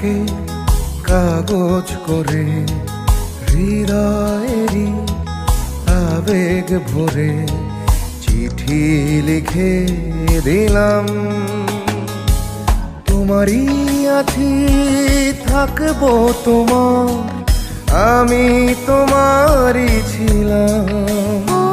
থাকে কাগজ করে, হৃদয়েরই আবেগ ভরে চিঠি লিখে দিলাম। তোমারই আছি থাকবো তোমার, আমি তোমারই ছিলাম।